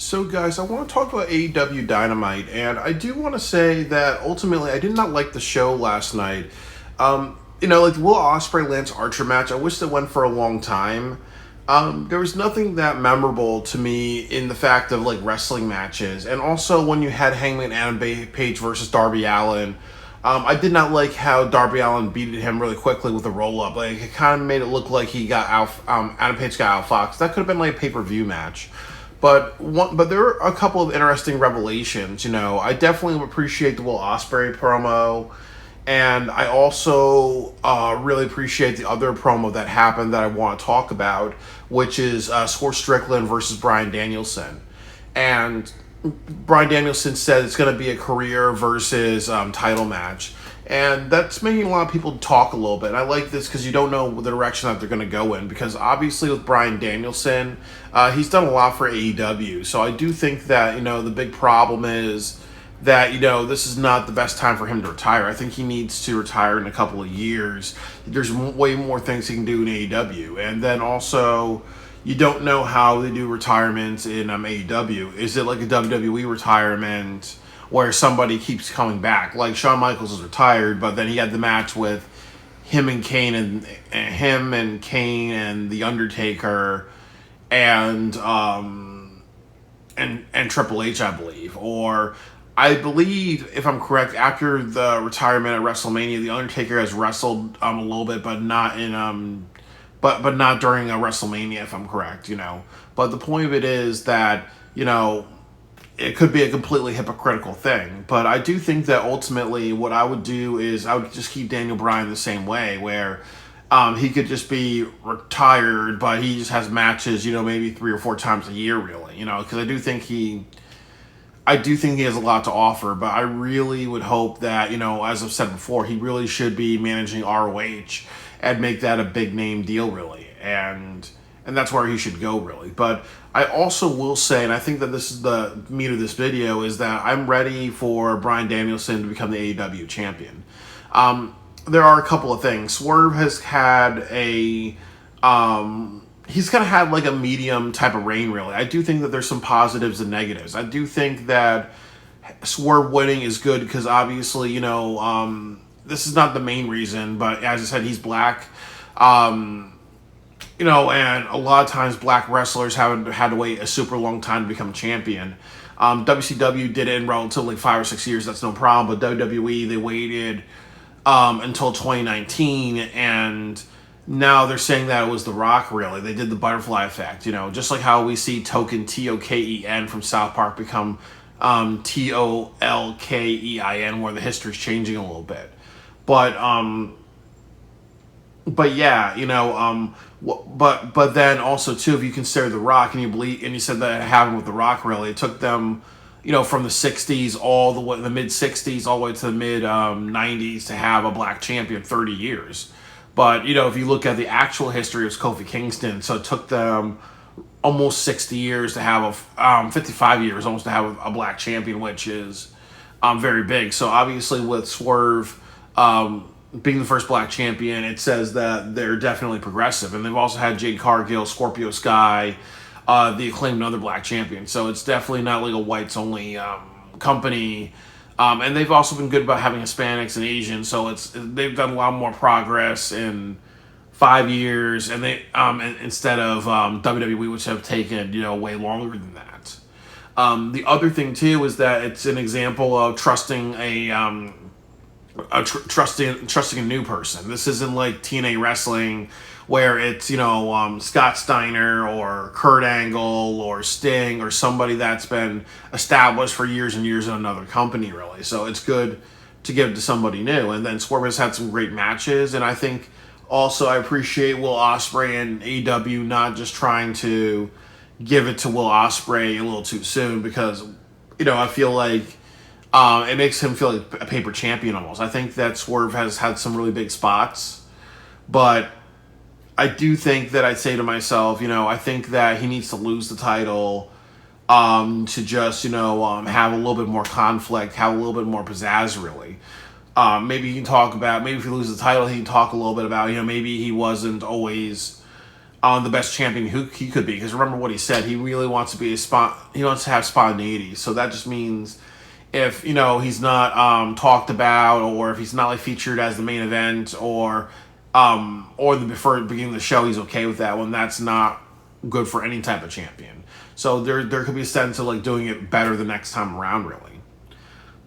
So, guys, I want to talk about AEW Dynamite, and I do want to say that ultimately I did not like the show last night. Like the Will Ospreay Lance Archer match, I wish it went for a long time. There was nothing that memorable to me in the fact of like wrestling matches, and also when you had Hangman Adam Page versus Darby Allin. I did not like how Darby Allin beat him really quickly with a roll up. Like it kind of made it look like he got out. Adam Page got outfoxed. That could have been like a pay-per-view match. But there are a couple of interesting revelations. I definitely appreciate the Will Ospreay promo, and I also really appreciate the other promo that happened that I want to talk about, which is Strickland versus Bryan Danielson, and Bryan Danielson said it's going to be a career versus title match. And that's making a lot of people talk a little bit. I like this because you don't know the direction that they're going to go in. Because obviously with Bryan Danielson, he's done a lot for AEW. So I do think that, the big problem is that, this is not the best time for him to retire. I think he needs to retire in a couple of years. There's way more things he can do in AEW. And then also, you don't know how they do retirements in AEW. Is it like a WWE retirement where somebody keeps coming back? Like Shawn Michaels is retired, but then he had the match with him and Kane and The Undertaker and Triple H, I believe. Or I believe, if I'm correct, after the retirement at WrestleMania, The Undertaker has wrestled a little bit, but not in but not during a WrestleMania, if I'm correct. But the point of it is that it could be a completely hypocritical thing. But I do think that ultimately what I would do is I would just keep Daniel Bryan the same way, where he could just be retired, but he just has matches, maybe 3 or 4 times a year, really. Because I do think he has a lot to offer, but I really would hope that, as I've said before, he really should be managing ROH and make that a big name deal, really. And that's where he should go, really. But I also will say, and I think that this is the meat of this video, is that I'm ready for Bryan Danielson to become the AEW champion. There are a couple of things. Swerve has had he's kind of had like a medium type of reign, really. I do think that there's some positives and negatives. I do think that Swerve winning is good because obviously, this is not the main reason, but as I said, he's black. And a lot of times black wrestlers haven't had to wait a super long time to become champion. WCW did it in relatively 5 or 6 years, that's no problem, but WWE, they waited until 2019, and now they're saying that it was The Rock, really. They did the butterfly effect, just like how we see Token, Token, from South Park become Tolkein, where the history's changing a little bit. But yeah, but then also too, if you consider The Rock and you said that it happened with The Rock, really, it took them, from the '60s all the way, the mid '60s all the way to the mid '90s to have a black champion, 30 years. But if you look at the actual history, it was Kofi Kingston, so it took them almost 60 years to have 55 years almost to have a black champion, which is very big. So obviously with Swerve being the first black champion, it says that they're definitely progressive. And they've also had Jade Cargill, Scorpio Sky, the Acclaimed, another black champion. So it's definitely not like a whites-only company. And they've also been good about having Hispanics and Asians. So they've done a lot more progress in 5 years, and they instead of WWE, which have taken way longer than that. The other thing too is that it's an example of trusting trusting a new person. This isn't like TNA wrestling where it's Scott Steiner or Kurt Angle or Sting or somebody that's been established for years and years in another company, really. So it's good to give it to somebody new. And then Swerve has had some great matches, and I think also I appreciate Will Ospreay and AEW not just trying to give it to Will Ospreay a little too soon, because I feel like it makes him feel like a paper champion almost. I think that Swerve has had some really big spots, but I do think that I say to myself, I think that he needs to lose the title to just, have a little bit more conflict, have a little bit more pizzazz, really. Maybe he can talk about, maybe if he loses the title, he can talk a little bit about, maybe he wasn't always on the best champion who he could be. Because remember what he said, he really wants to be he wants to have spontaneity. So that just means if he's not talked about, or if he's not like featured as the main event, or the before the beginning of the show, he's okay with that one. That's not good for any type of champion. So there could be a sense of like doing it better the next time around, really.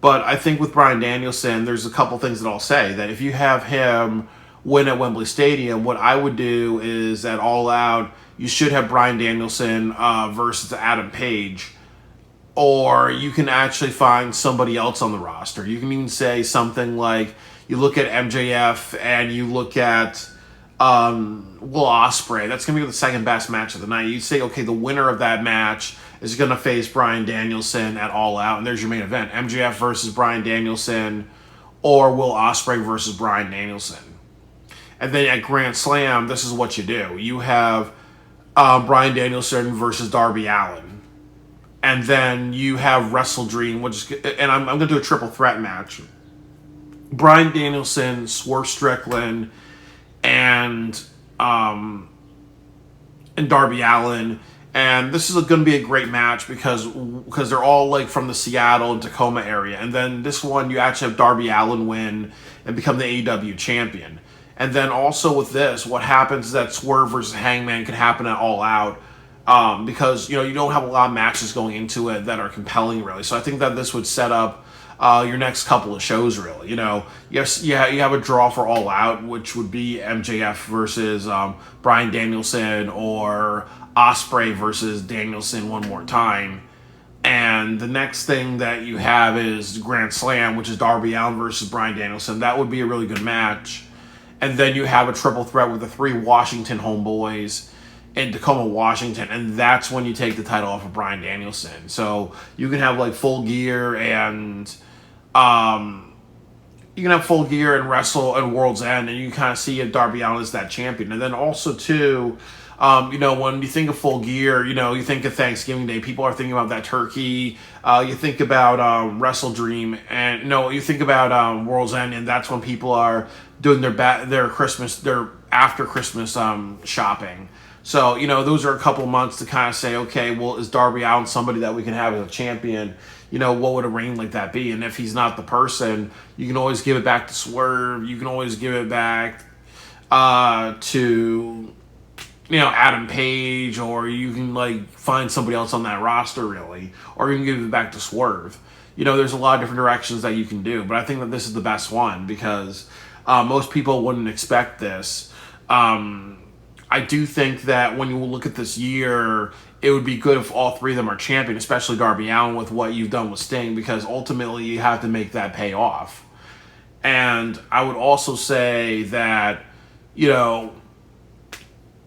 But I think with Bryan Danielson, there's a couple things that I'll say. That if you have him win at Wembley Stadium, what I would do is at All Out, you should have Bryan Danielson versus Adam Page. Or you can actually find somebody else on the roster. You can even say something like, you look at MJF and you look at Will Ospreay. That's going to be the second best match of the night. You say, okay, the winner of that match is going to face Bryan Danielson at All Out, and there's your main event. MJF versus Bryan Danielson, or Will Ospreay versus Bryan Danielson. And then at Grand Slam, this is what you do. You have Bryan Danielson versus Darby Allin. And then you have Wrestle Dream, and I'm going to do a triple threat match. Bryan Danielson, Swerve Strickland, and Darby Allin. And this is going to be a great match because they're all like from the Seattle and Tacoma area. And then this one, you actually have Darby Allin win and become the AEW champion. And then also with this, what happens is that Swerve versus Hangman could happen at All Out. Because you don't have a lot of matches going into it that are compelling, really. So I think that this would set up your next couple of shows, really. You have a draw for All Out, which would be MJF versus Bryan Danielson, or Ospreay versus Danielson one more time. And the next thing that you have is Grand Slam, which is Darby Allin versus Bryan Danielson. That would be a really good match. And then you have a triple threat with the three Washington homeboys in Tacoma, Washington, and that's when you take the title off of Bryan Danielson. So you can have like Full Gear and Wrestle and World's End, and you can kind of see if Darby Allin is that champion. And then also too, when you think of Full Gear, you think of Thanksgiving Day. People are thinking about that turkey. You think about Wrestle Dream, and you think about World's End, and that's when people are doing their after Christmas shopping. So, those are a couple months to kind of say, okay, well, is Darby Allin somebody that we can have as a champion? What would a reign like that be? And if he's not the person, you can always give it back to Swerve. You can always give it back to, Adam Page, or you can, find somebody else on that roster, really. Or you can give it back to Swerve. There's a lot of different directions that you can do. But I think that this is the best one because most people wouldn't expect this. I do think that when you look at this year, it would be good if all three of them are champion, especially Darby Allin with what you've done with Sting, because ultimately you have to make that pay off. And I would also say that, it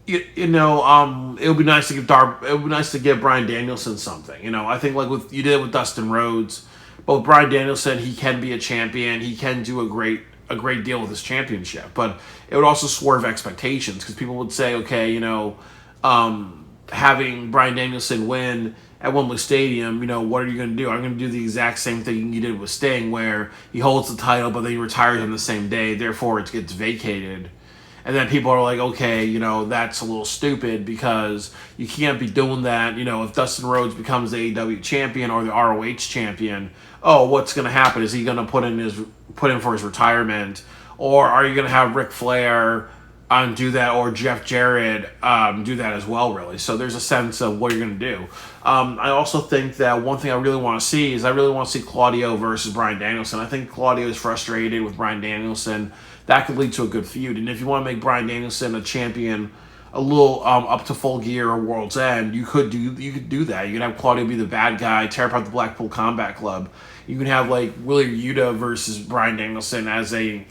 would be nice to give Bryan Danielson something. I think like you did with Dustin Rhodes, but with Bryan Danielson, he can be a champion. He can do a great deal with his championship, but it would also swerve expectations because people would say, okay, having Bryan Danielson win at Wembley Stadium, what are you going to do? I'm going to do the exact same thing you did with Sting, where he holds the title, but then he retires on the same day, therefore it gets vacated. And then people are like, okay, that's a little stupid because you can't be doing that. If Dustin Rhodes becomes the AEW champion or the ROH champion, what's going to happen? Is he going to put in for his retirement? Or are you going to have Ric Flair do that, or Jeff Jarrett do that as well, really? So there's a sense of what you're going to do. I also think that one thing I really want to see is Claudio versus Bryan Danielson. I think Claudio is frustrated with Bryan Danielson. That could lead to a good feud. And if you want to make Bryan Danielson a champion a little up to Full Gear or World's End, you could do that. You can have Claudio be the bad guy, tear apart the Blackpool Combat Club. You can have Wheeler Yuta versus Bryan Danielson as a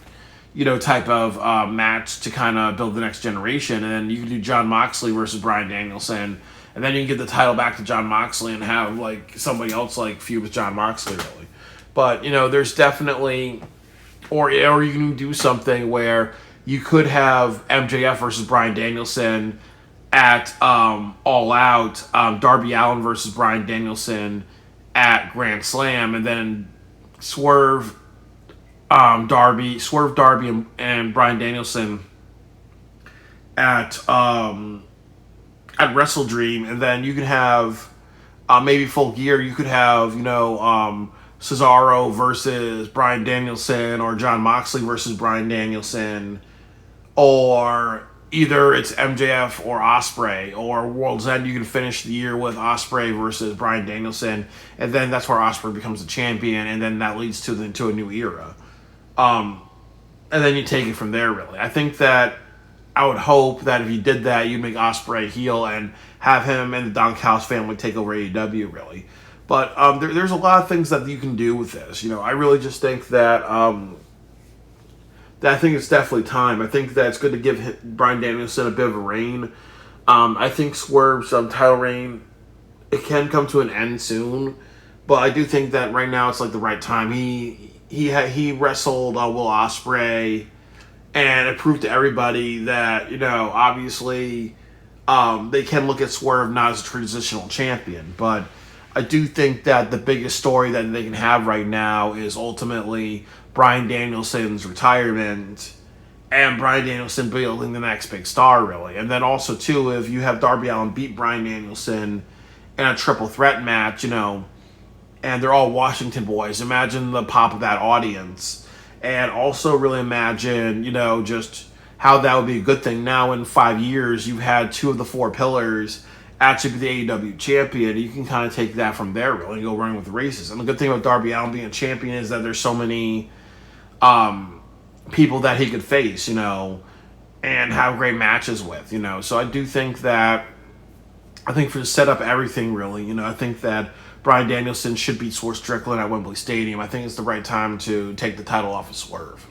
type of match to kind of build the next generation. And then you can do Jon Moxley versus Bryan Danielson, and then you can give the title back to Jon Moxley and have somebody else feud with Jon Moxley, really. But there's definitely, or you can do something where you could have MJF versus Bryan Danielson at All Out, Darby Allin versus Bryan Danielson at Grand Slam, and then Swerve Darby, and Bryan Danielson at at Wrestle Dream, and then you could have maybe Full Gear. You could have Cesaro versus Bryan Danielson, or John Moxley versus Bryan Danielson, or either it's MJF or Ospreay, or World's End. You can finish the year with Ospreay versus Bryan Danielson, and then that's where Ospreay becomes the champion, and then that leads to a new era. And then you take it from there. Really, I think that I would hope that if you did that, you'd make Ospreay heel and have him and the Don Callis family take over AEW. Really, but there's a lot of things that you can do with this. I really just think that. I think it's definitely time. I think that it's good to give Bryan Danielson a bit of a reign. I think Swerve's title reign, it can come to an end soon, but I do think that right now it's like the right time. He wrestled Will Ospreay, and it proved to everybody that obviously they can look at Swerve not as a transitional champion, but I do think that the biggest story that they can have right now is ultimately Bryan Danielson's retirement and Bryan Danielson building the next big star, really. And then also, too, if you have Darby Allin beat Bryan Danielson in a triple threat match, and they're all Washington boys, imagine the pop of that audience. And also really imagine, just how that would be a good thing. Now, in 5 years, you've had 2 of the 4 pillars actually be the AEW champion. You can kind of take that from there, really, and go running with the races. And the good thing about Darby Allin being a champion is that there's so many people that he could face, and have great matches with, So I do think that, for to set up everything, really, I think that Bryan Danielson should beat Strickland at Wembley Stadium. I think it's the right time to take the title off of Swerve.